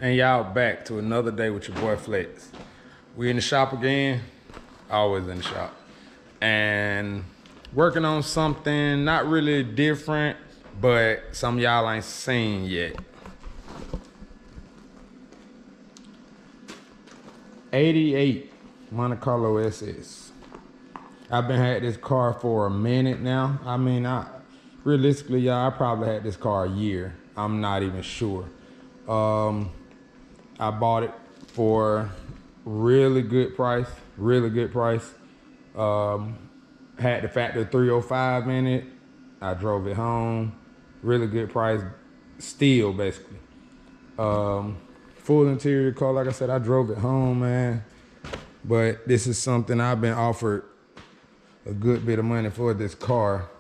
And y'all back to another day with your boy Flex. We in the shop again, always in the shop. And working on something not really different, but some y'all ain't seen yet. 88 Monte Carlo SS. I've been had this car for a minute now. I mean, realistically, y'all, I probably had this car a year. I'm not even sure. I bought it for really good price. Had the factory 305 in it. I drove it home. Really good price, still basically. Full interior car, like I said, I drove it home, man. But this is something I've been offered a good bit of money for this car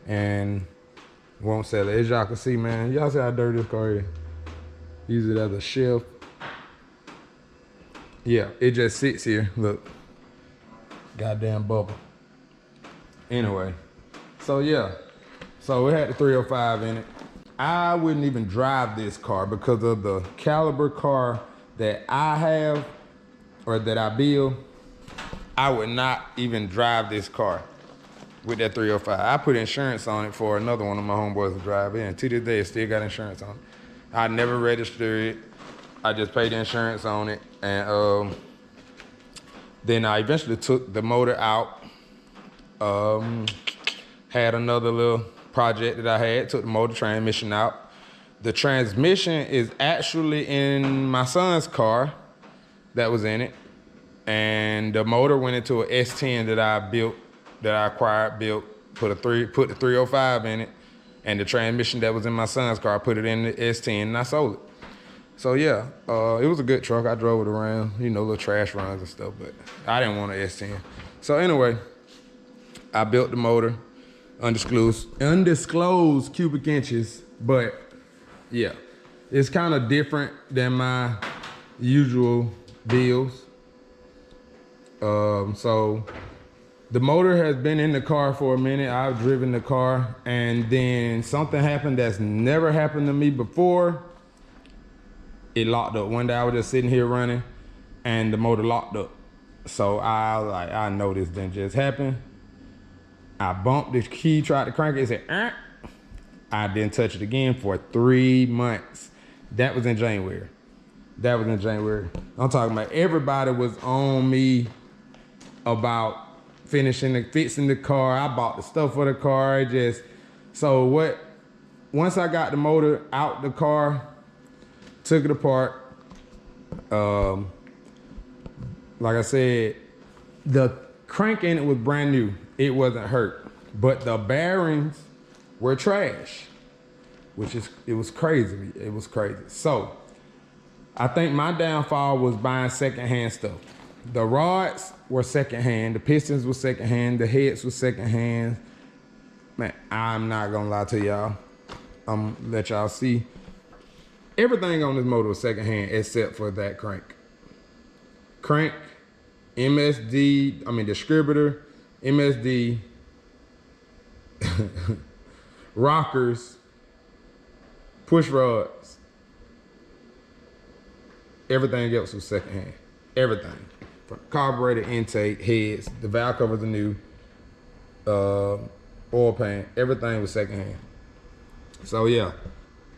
and won't sell it. As y'all can see, man, y'all see how dirty this car is. Use it as a shelf. Yeah, it just sits here, look. Goddamn bubble. Anyway, so yeah. So it had the 305 in it. I wouldn't even drive this car because of the caliber car that I have or that I build. I would not even drive this car with that 305. I put insurance on it for another one of my homeboys to drive in. To this day, it still got insurance on it. I never registered it. I just paid the insurance on it. And then I eventually took the motor out. Had another little project that I had, took the motor transmission out. The transmission is actually in my son's car that was in it. And the motor went into an S10 that I built, that I acquired, built, put the 305 in it. And the transmission that was in my son's car, I put it in the S10 and I sold it. So yeah, it was a good truck. I drove it around, you know, little trash runs and stuff, but I didn't want an S10. So anyway, I built the motor, undisclosed cubic inches, but yeah, it's kind of different than my usual builds. So the motor has been in the car for a minute. I've driven the car and then something happened that's never happened to me before. It locked up. One day I was just sitting here running and the motor locked up. So I was like, I know this didn't just happen. I bumped the key, tried to crank it, it said, I didn't touch it again for 3 months. That was in January. I'm talking about everybody was on me about fixing the car. I bought the stuff for the car. Once I got the motor out the car, took it apart. Like I said, the crank in it was brand new. It wasn't hurt, but the bearings were trash, it was crazy. So I think my downfall was buying secondhand stuff. The rods were secondhand, the pistons were secondhand, the heads were secondhand. Man, I'm not gonna lie to y'all. I'm gonna let y'all see. Everything on this motor was secondhand except for that crank. Crank, distributor, MSD, rockers, push rods. Everything else was secondhand. Everything. From carburetor, intake, heads, the valve covers are new, oil pan, everything was secondhand. So yeah,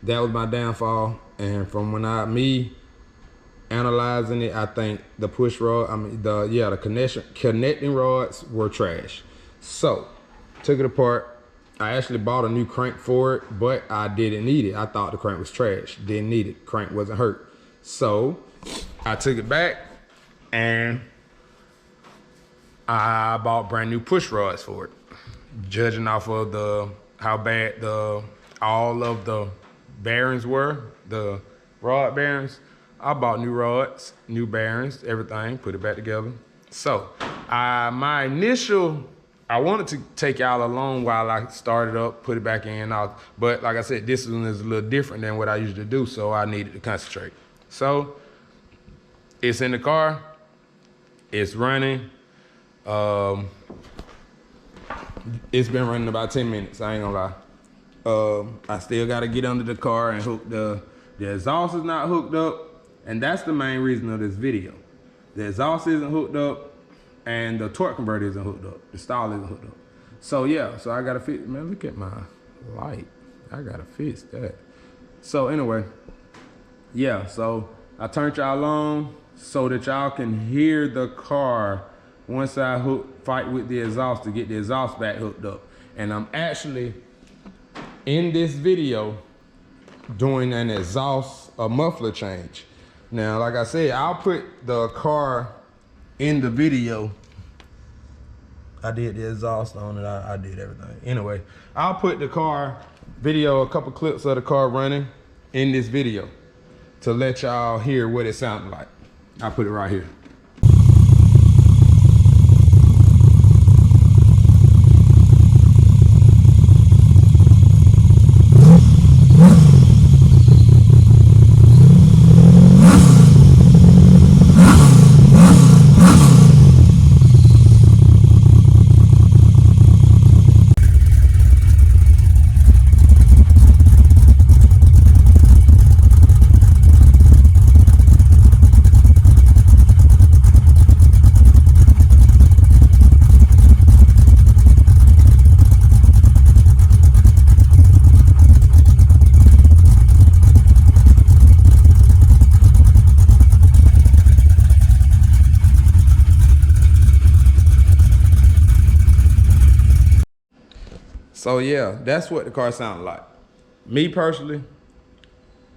that was my downfall. And from me analyzing it, I think the push rod, the connecting rods were trash. So took it apart. I actually bought a new crank for it, but I didn't need it. I thought the crank was trash. Didn't need it. Crank wasn't hurt. So I took it back and I bought brand new push rods for it. Judging off of how bad all of the bearings were, the rod bearings, I bought new rods, new bearings, everything, put it back together. So I wanted to take y'all along while I started up, put it back in, but like I said, this one is a little different than what I usually do, so I needed to concentrate. So it's in the car, it's running. It's been running about 10 minutes, I ain't gonna lie. I still gotta get under the car and hook the The exhaust is not hooked up, and that's the main reason of this video. The exhaust isn't hooked up, and the torque converter isn't hooked up. The stall isn't hooked up. So yeah, so I gotta fix, man, look at my light. I gotta fix that. So anyway, yeah, so I turned y'all on so that y'all can hear the car once I fight with the exhaust to get the exhaust back hooked up. And I'm actually, in this video, doing an exhaust, a muffler change. Now, like I said, I'll put the car in the video. I did the exhaust on it, I did everything. Anyway, I'll put the car video, a couple clips of the car running in this video to let y'all hear what it sounded like. I'll put it right here. So yeah, that's what the car sounded like. Me personally,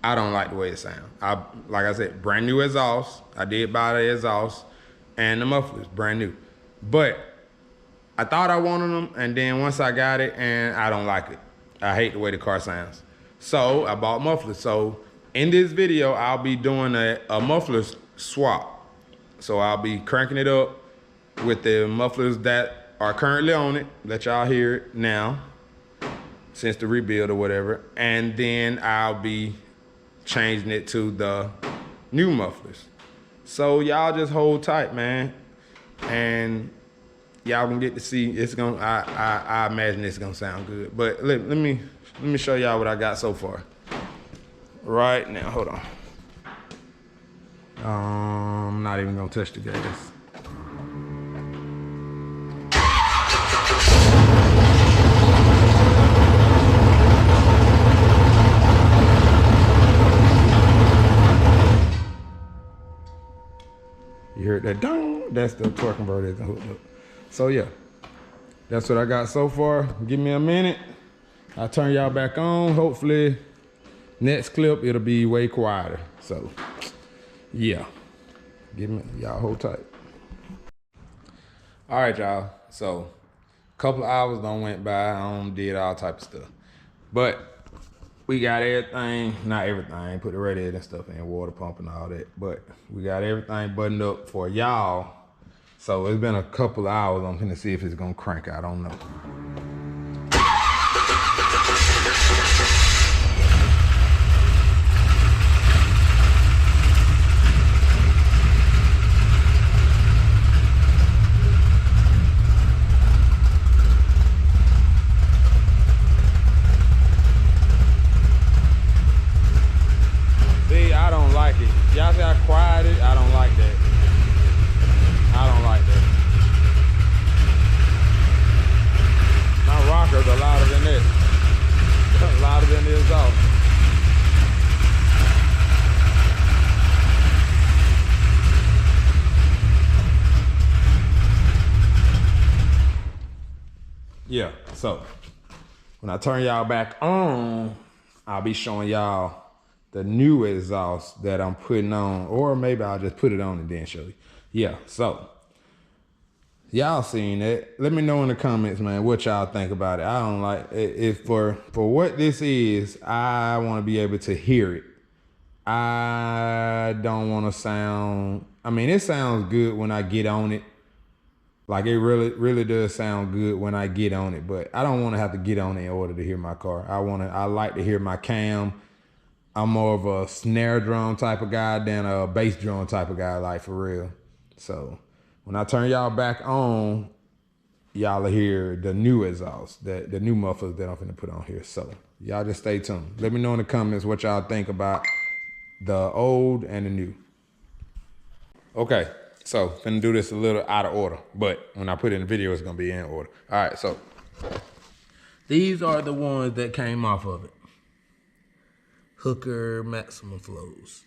I don't like the way it sounds. Like I said, brand new exhaust. I did buy the exhaust and the mufflers, brand new. But I thought I wanted them, and then once I got it, and I don't like it. I hate the way the car sounds. So I bought mufflers. So in this video, I'll be doing a muffler swap. So I'll be cranking it up with the mufflers that are currently on it. Let y'all hear it now, since the rebuild or whatever. And then I'll be changing it to the new mufflers. So y'all just hold tight, man. And y'all gonna get to see, it's gonna, I imagine it's gonna sound good. But let me show y'all what I got so far. Right now, hold on. I'm not even gonna touch the gas. You heard that dong? That's the torque converter that's hooked up. So yeah, that's what I got so far. Give me a minute. I'll turn y'all back on. Hopefully, next clip, it'll be way quieter. So yeah, give me, y'all hold tight. All right, y'all. So a couple of hours done went by. I did all type of stuff. But we got everything, not everything, put the radiator and stuff in, water pump and all that, but we got everything buttoned up for y'all. So it's been a couple of hours. I'm gonna see if it's gonna crank. I don't know. Y'all see how quiet it is? I don't like that. I don't like that. My rockers are louder than that. Louder than the exhaust. Yeah, so when I turn y'all back on, I'll be showing y'all the new exhaust that I'm putting on, or maybe I'll just put it on and then show you. Yeah, so y'all seen that. Let me know in the comments, man, what y'all think about it. I don't like it. For what this is, I want to be able to hear it. I don't want to sound, I mean, it sounds good when I get on it. Like it really does sound good when I get on it, but I don't want to have to get on it in order to hear my car. I like to hear my cam. I'm more of a snare drum type of guy than a bass drum type of guy, like for real. So when I turn y'all back on, y'all will hear the new exhaust, the new mufflers that I'm finna put on here. So y'all just stay tuned. Let me know in the comments what y'all think about the old and the new. Okay, so finna do this a little out of order, but when I put it in the video, it's gonna be in order. All right, so these are the ones that came off of it. Hooker maximum flows.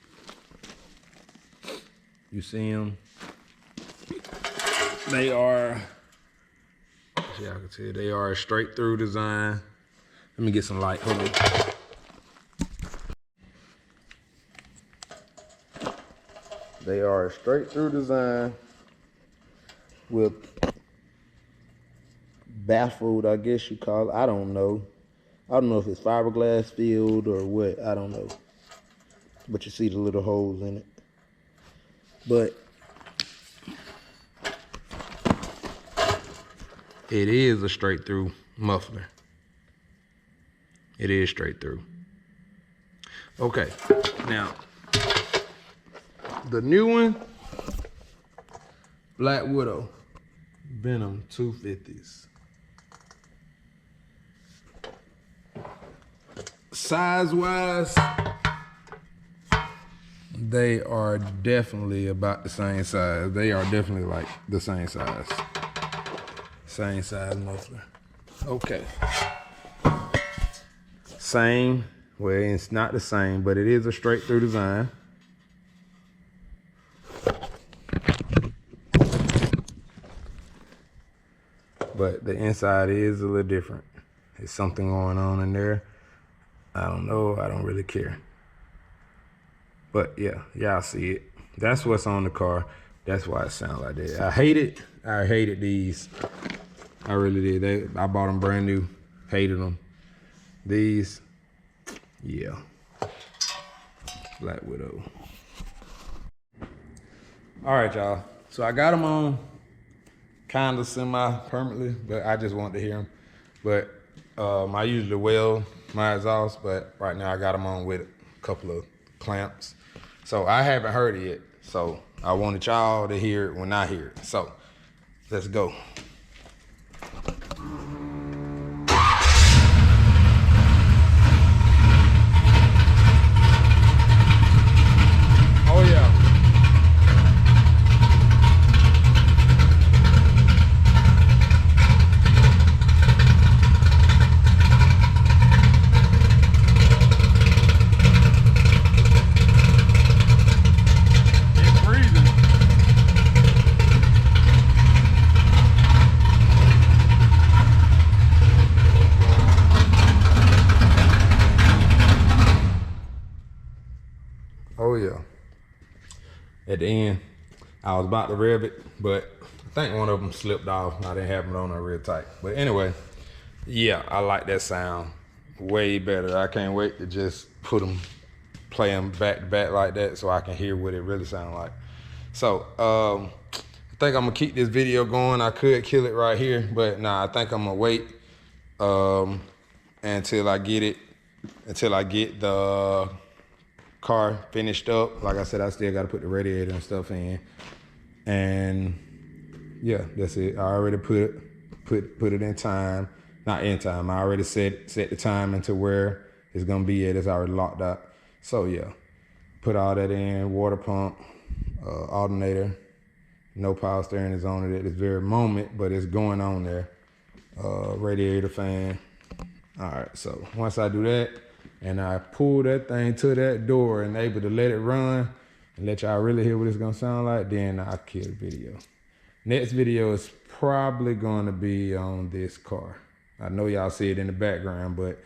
You see them? They are, as y'all can tell, they are a straight through design. Let me get some light, hold on. They are a straight through design with baffled, I guess you call it. I don't know. I don't know if it's fiberglass filled or what, I don't know. But you see the little holes in it. But it is a straight through muffler. It is straight through. Okay, now, the new one, Black Widow, Venom 250s. Size-wise, they are definitely about the same size. They are definitely like the same size. Same size muffler. Okay. Same, well, it's not the same, but it is a straight through design. But the inside is a little different. There's something going on in there. I don't know, I don't really care. But yeah, y'all see it. That's what's on the car. That's why it sounds like that. I hated these. I really did. I bought them brand new, hated them. These, yeah. Black Widow. All right, y'all. So I got them on kind of semi-permanently, but I just want to hear them. But I usually weld my exhaust, but right now I got them on with a couple of clamps. So I haven't heard it yet. So I wanted y'all to hear it when I hear it. So let's go. Oh yeah. Oh yeah. At the end, I was about to rev it, but I think one of them slipped off. I didn't have it on there real tight. But anyway, yeah, I like that sound way better. I can't wait to just play them back to back like that so I can hear what it really sounds like. So I think I'm gonna keep this video going. I could kill it right here, but nah, I think I'm gonna wait until I get the car finished up. Like I said, I still gotta put the radiator and stuff in. And yeah, that's it. I already put it in time. Not in time. I already set the time into where it's gonna be at. It's already locked up. So yeah, put all that in. Water pump, alternator. No power steering is on it at this very moment, but it's going on there. Radiator fan. All right, so once I do that and I pull that thing to that door and able to let it run and let y'all really hear what it's gonna sound like, then I'll kill the video. Next video is probably gonna be on this car. I know y'all see it in the background, but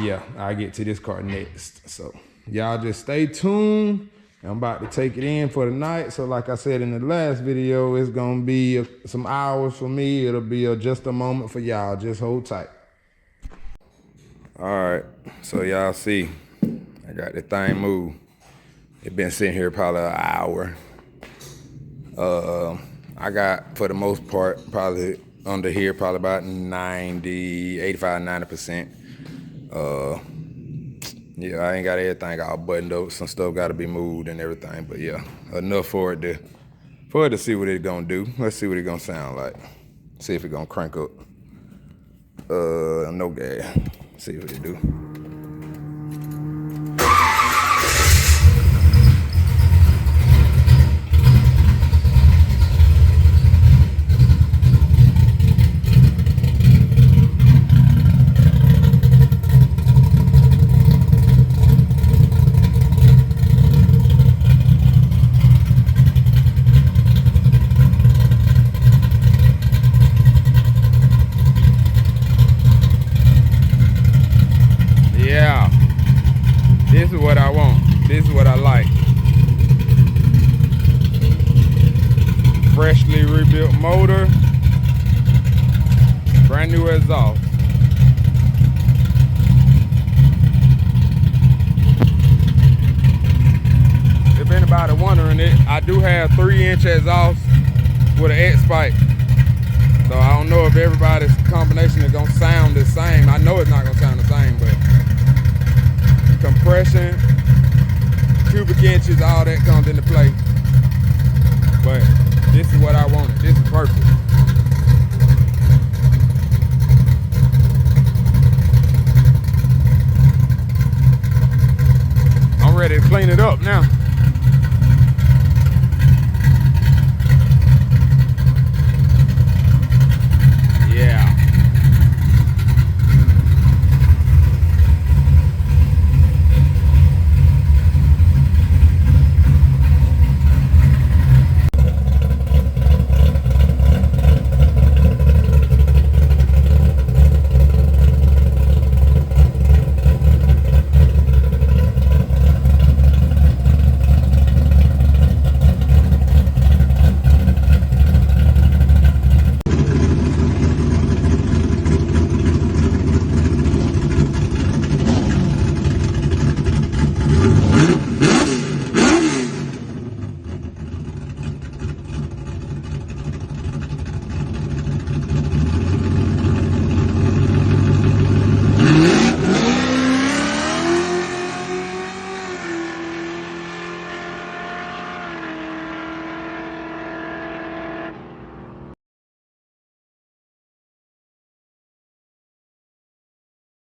yeah, I'll get to this car next. So y'all just stay tuned. I'm about to take it in for the night. So like I said in the last video, it's gonna be some hours for me. It'll be just a moment for y'all. Just hold tight. All right, so y'all see, I got the thing moved. It been sitting here probably an hour. I got, for the most part, probably under here, probably about 85, 90%. Yeah, I ain't got everything all buttoned up. Some stuff got to be moved and everything, but yeah, enough for it to see what it's gonna do. Let's see what it's gonna sound like. See if it's gonna crank up. No gas. See what it do. motor, brand new exhaust. If anybody wondering it, I do have 3-inch exhaust with an X pipe. So I don't know if everybody's combination is gonna sound the same. I know it's not gonna sound the same, but compression, cubic inches, all that comes into play. But this is what I wanted. This is perfect. I'm ready to clean it up now.